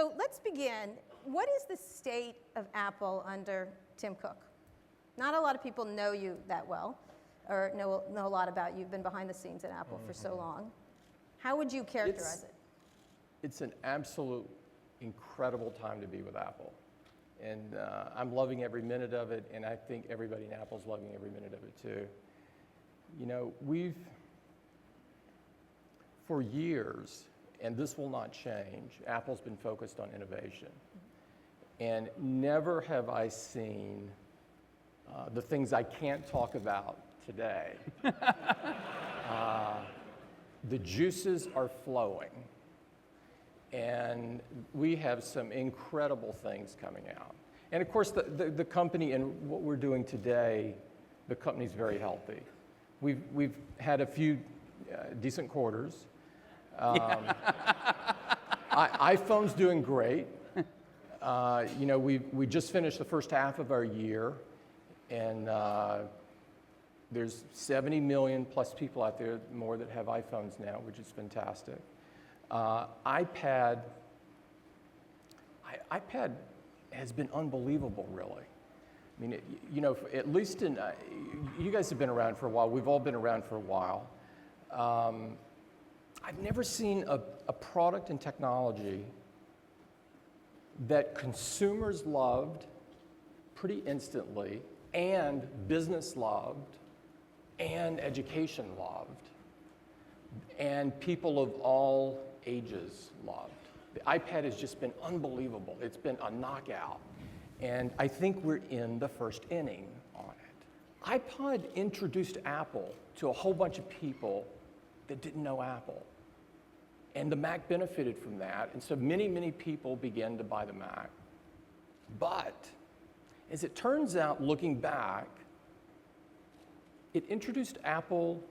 So let's begin. What is the state of Apple under Tim Cook? Not a lot of people know you that well, or know a lot about you. You've been behind the scenes at Apple for so long. How would you characterize it? It's an absolute incredible time to be with Apple. And I'm loving every minute of it, and I think everybody in Apple's loving every minute of it too. You know, for years, and this will not change, Apple's been focused on innovation. And never have I seen the things I can't talk about today. The juices are flowing, and we have some incredible things coming out. And of course, the company and what we're doing today, the company's very healthy. We've had a few decent quarters. iPhone's doing great. You know, we just finished the first half of our year, and there's 70 million plus people out there more that have iPhones now, which is fantastic. iPad has been unbelievable, really. I mean, you know, at least you guys have been around for a while. We've all been around for a while. I've never seen a product and technology that consumers loved pretty instantly, and business loved, and education loved, and people of all ages loved. The iPad has just been unbelievable. It's been a knockout. And I think we're in the first inning on it. iPod introduced Apple to a whole bunch of people that didn't know Apple. And the Mac benefited from that, and so many, many people began to buy the Mac. But as it turns out, looking back, it introduced Apple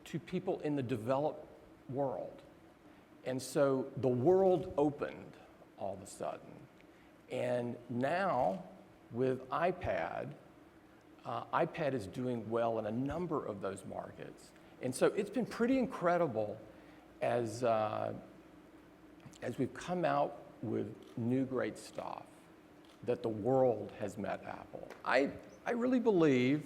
to people in the developed world. And so the world opened all of a sudden. And now, with iPad, iPad is doing well in a number of those markets. And so it's been pretty incredible as we've come out with new great stuff that the world has met Apple. I really believe,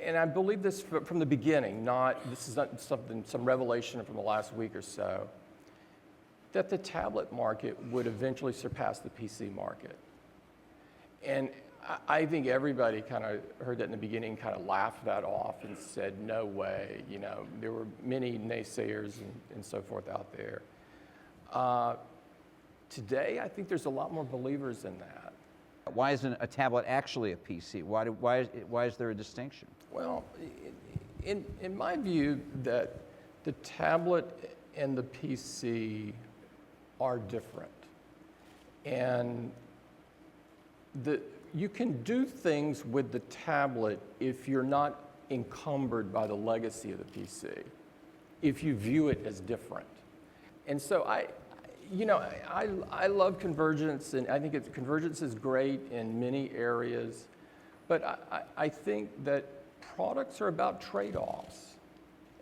and I believe this from the beginning, this is not some revelation from the last week or so, that the tablet market would eventually surpass the PC market. And I think everybody kind of heard that in the beginning, kind of laughed that off and said, no way, you know, there were many naysayers and so forth out there. Today, I think there's a lot more believers in that. Why isn't a tablet actually a PC? Why is there a distinction? Well, in my view, that the tablet and the PC are different. And you can do things with the tablet if you're not encumbered by the legacy of the PC, if you view it as different. And so I love convergence, and I think convergence is great in many areas, but I think that products are about trade-offs,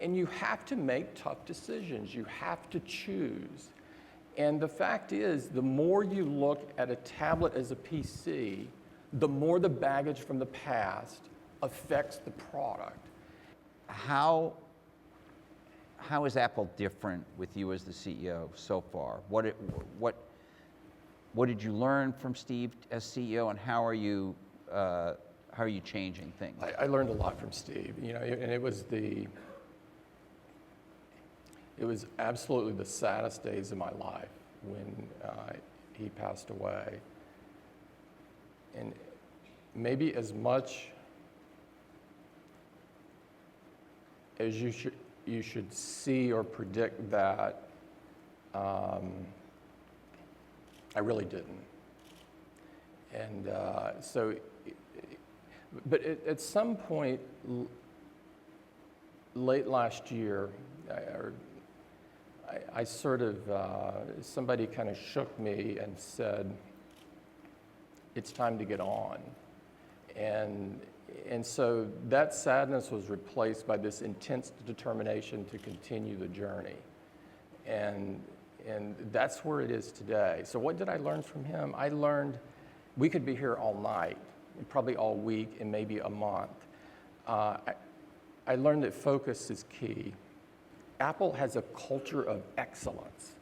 and you have to make tough decisions. You have to choose. And the fact is, the more you look at a tablet as a PC, the more the baggage from the past affects the product. How is Apple different with you as the CEO so far? What did you learn from Steve as CEO, and how are you changing things? I learned a lot from Steve, you know, and it was absolutely the saddest days of my life when he passed away. And maybe as much as you should see or predict that, I really didn't. And but at some point late last year, I sort of, somebody kind of shook me and said, it's time to get on. And so that sadness was replaced by this intense determination to continue the journey. And And that's where it is today. So what did I learn from him? I learned we could be here all night, and probably all week, and maybe a month. I learned that focus is key. Apple has a culture of excellence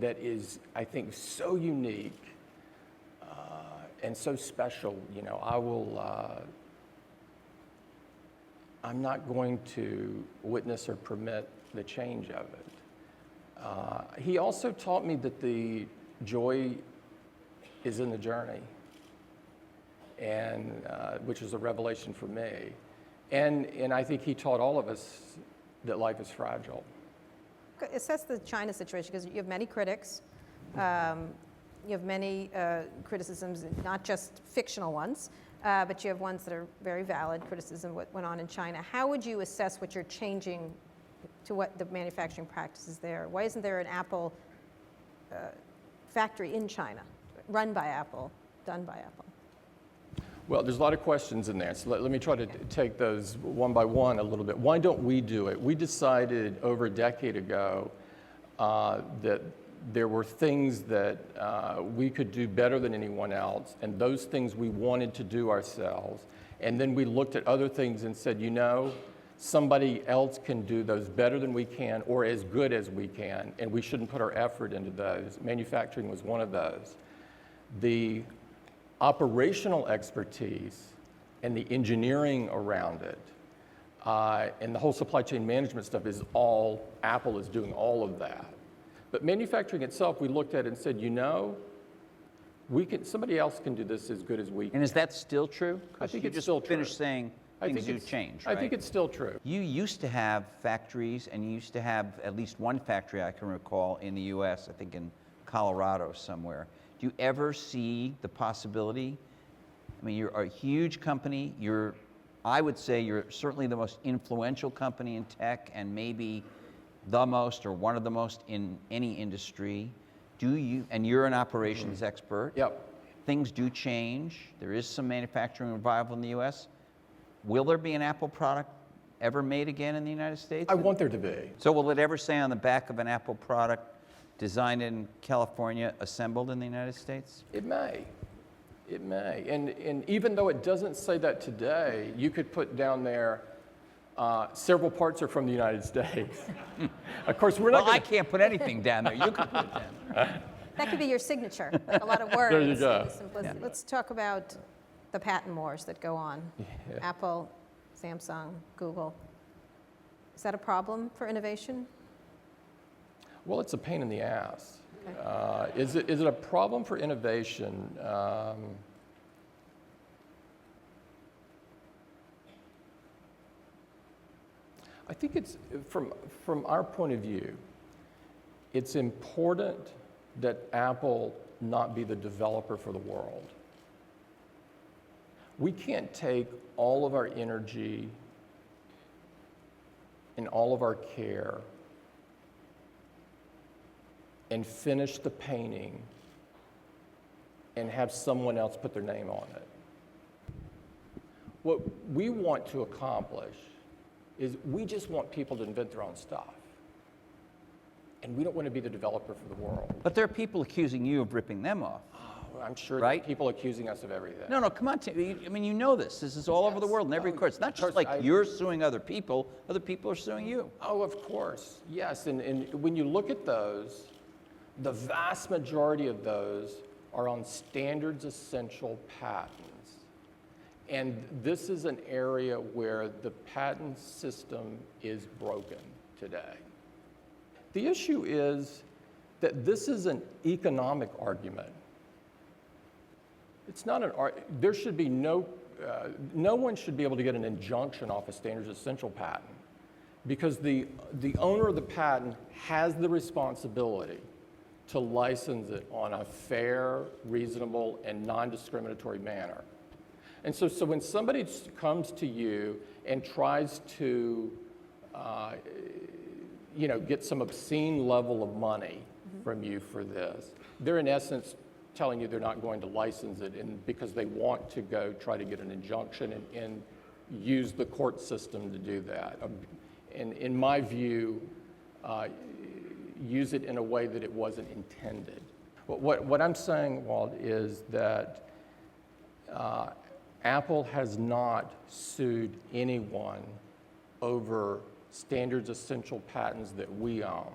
that is, I think, so unique and so special. You know, I'm not going to witness or permit the change of it. He also taught me that the joy is in the journey, and which is a revelation for me. And I think he taught all of us that life is fragile. Assess the China situation, because you have many critics. You have many criticisms, not just fictional ones, but you have ones that are very valid criticism of what went on in China. How would you assess what you're changing to what the manufacturing practices there? Why isn't there an Apple factory in China, run by Apple, done by Apple? Well, there's a lot of questions in there, so let me try to take those one by one a little bit. Why don't we do it? We decided over a decade ago that there were things that we could do better than anyone else, and those things we wanted to do ourselves. And then we looked at other things and said, you know, somebody else can do those better than we can or as good as we can, and we shouldn't put our effort into those. Manufacturing was one of those. The operational expertise and the engineering around it and the whole supply chain management stuff is all, Apple is doing all of that. But manufacturing itself, we looked at it and said, you know, somebody else can do this as good as we can. And is that still true? I think you it's just still true. finished saying things do change, right? I think it's still true. You used to have factories, and you used to have at least one factory I can recall in the US, I think in Colorado somewhere. Do you ever see the possibility? I mean, you're a huge company. I would say you're certainly the most influential company in tech, and maybe the most or one of the most in any industry. And you're an operations expert. Yep. Things do change. There is some manufacturing revival in the US. Will there be an Apple product ever made again in the United States? I want there to be. So will it ever say on the back of an Apple product, designed in California, assembled in the United States? It may. It may. And even though it doesn't say that today, you could put down there, several parts are from the United States. Of course, we're not Well, I can't put anything down there. You can put it down there. That could be your signature, like a lot of words. There you go. Yeah. Let's talk about the patent wars that go on. Yeah. Apple, Samsung, Google. Is that a problem for innovation? Well, it's a pain in the ass. Okay. Is it a problem for innovation? I think it's, from our point of view, it's important that Apple not be the developer for the world. We can't take all of our energy and all of our care and finish the painting and have someone else put their name on it. What we want to accomplish is we just want people to invent their own stuff. And we don't want to be the developer for the world. But there are people accusing you of ripping them off. Oh, I'm sure Right? that people accusing us of everything. No, come on, Tim. I mean, you know this. This is all over the world in every court. It's not just like you're suing other people are suing you. Oh, of course, yes. And when you look at those, the vast majority of those are on standards essential patents. And this is an area where the patent system is broken today. The issue is that this is an economic argument. It's not there should be no one should be able to get an injunction off a standards essential patent because the owner of the patent has the responsibility to license it on a fair, reasonable, and non-discriminatory manner. And so when somebody comes to you and tries to, get some obscene level of money from you for this, they're in essence telling you they're not going to license it because they want to go try to get an injunction and use the court system to do that. And in my view, use it in a way that it wasn't intended. What I'm saying, Walt, is that Apple has not sued anyone over standards essential patents that we own,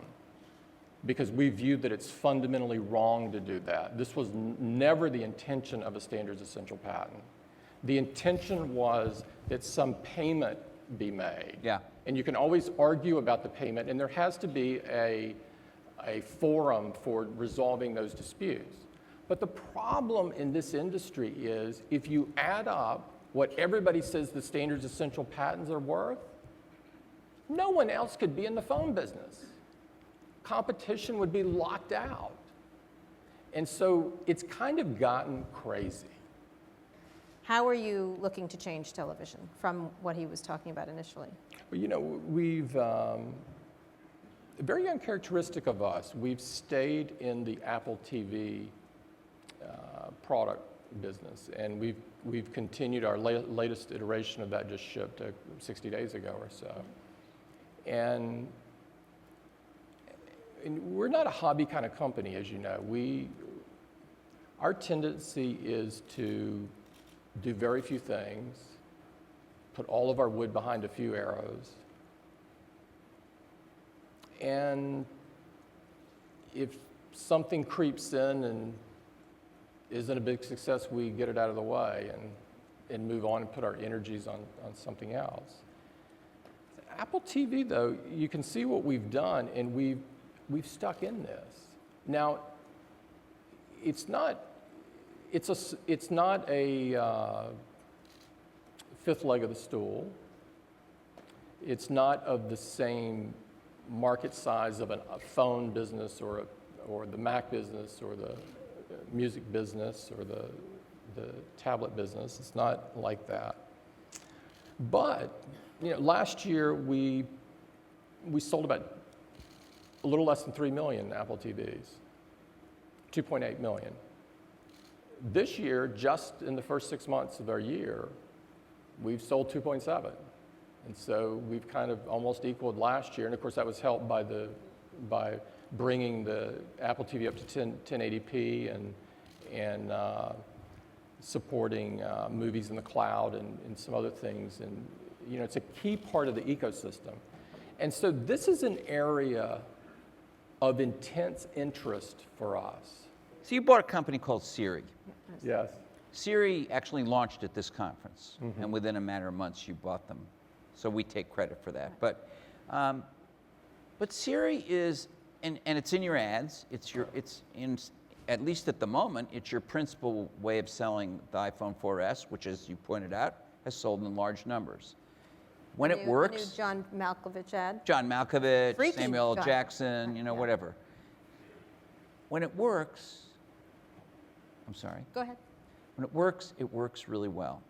because we view that it's fundamentally wrong to do that. This was never the intention of a standards essential patent. The intention was that some payment be made. Yeah. And you can always argue about the payment, and there has to be a forum for resolving those disputes. But the problem in this industry is if you add up what everybody says the standards essential patents are worth, no one else could be in the phone business. Competition would be locked out. And so it's kind of gotten crazy. How are you looking to change television from what he was talking about initially? Well, you know, we've, very uncharacteristic of us, we've stayed in the Apple TV product business, and we've continued. Our latest iteration of that just shipped 60 days ago or so. And we're not a hobby kind of company, as you know. Our tendency is to do very few things, put all of our wood behind a few arrows, and if something creeps in and isn't a big success, we get it out of the way and move on and put our energies on something else. Apple TV, though, you can see what we've done, and we've stuck in this. Now, it's not a fifth leg of the stool. It's not of the same market size of a phone business or the Mac business or the music business or the tablet business. It's not like that. But you know, last year we sold about a little less than 3 million Apple TVs, 2.8 million. This year, just in the first 6 months of our year, we've sold 2.7. And so we've kind of almost equaled last year. And of course, that was helped by bringing the Apple TV up to 1080p and supporting movies in the cloud and some other things. And you know, it's a key part of the ecosystem. And so this is an area of intense interest for us. So you bought a company called Siri. Yes. Siri actually launched at this conference, and within a matter of months, you bought them. So we take credit for that. But Siri is, and it's in your ads. At least at the moment, it's your principal way of selling the iPhone 4S, which, as you pointed out, has sold in large numbers. When it works, The new John Malkovich ad. John Malkovich, Freaking Samuel L. John. Jackson, you know, Yeah. whatever. When it works, I'm sorry. Go ahead. When it works really well.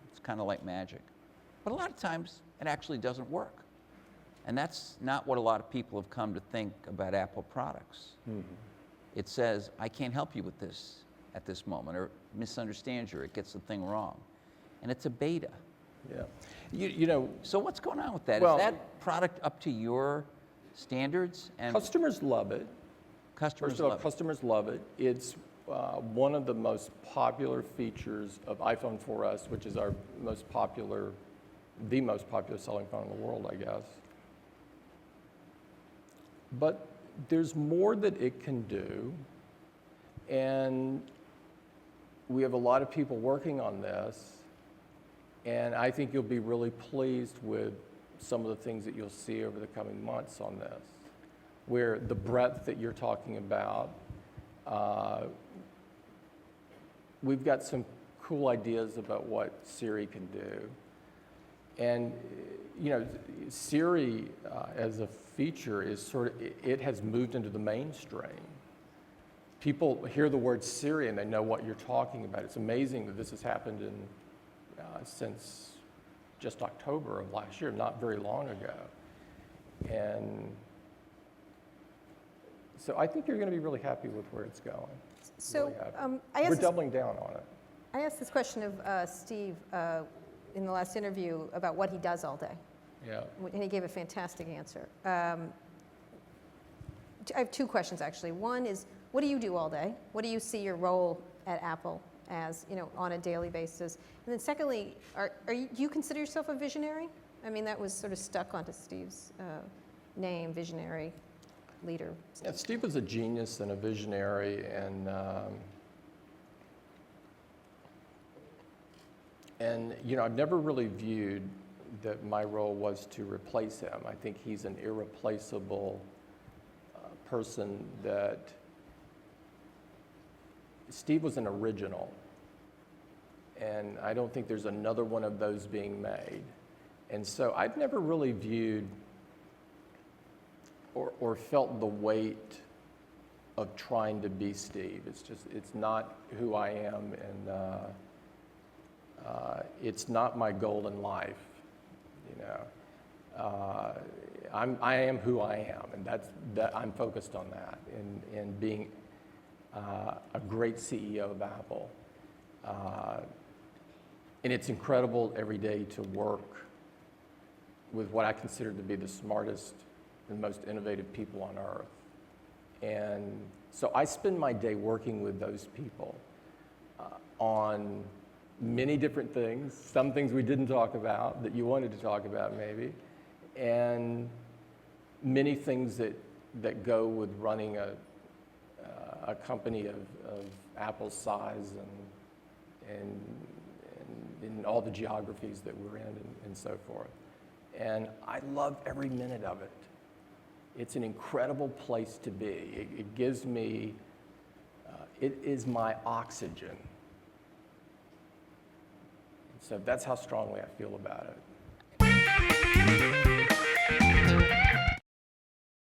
It's kind of like magic. But a lot of times, it actually doesn't work. And that's not what a lot of people have come to think about Apple products. It says, I can't help you with this at this moment, or misunderstands you, or it gets the thing wrong. And it's a beta. Yeah. You know, So what's going on with that? Well- Is that product up to your standards? And customers love it. customers First of all, love it. customers love it. It's one of the most popular features of iPhone 4S, which is the most popular selling phone in the world, I guess. But there's more that it can do, and we have a lot of people working on this, and I think you'll be really pleased with some of the things that you'll see over the coming months on this, where the breadth that you're talking about, we've got some cool ideas about what Siri can do. And you know, Siri as a feature is it has moved into the mainstream. People hear the word Siri and they know what you're talking about. It's amazing that this has happened since just October of last year, not very long ago. And so I think you're going to be really happy with where it's going. So Really happy. I asked We're this- doubling down on it. I asked this question of Steve in the last interview about what he does all day, Yeah. and he gave a fantastic answer. I have two questions, actually. One is, what do you do all day? What do you see your role at Apple as, on a daily basis? And then secondly, do you consider yourself a visionary? I mean, that was sort of stuck onto Steve's name, visionary leader. Yeah, Steve was a genius and a visionary, and I've never really viewed that my role was to replace him. I think he's an irreplaceable person. That Steve was an original, and I don't think there's another one of those being made. And so I've never really viewed or felt the weight of trying to be Steve. It's not who I am, and it's not my goal in life. I am who I am, and I'm focused on that, and being a great CEO of Apple. And it's incredible every day to work with what I consider to be the smartest and most innovative people on earth. And so I spend my day working with those people on many different things, some things we didn't talk about that you wanted to talk about maybe, and many things that go with running a company of Apple's size and in all the geographies that we're in and so forth. And I love every minute of it. It's an incredible place to be. It gives me, it is my oxygen. So that's how strongly I feel about it.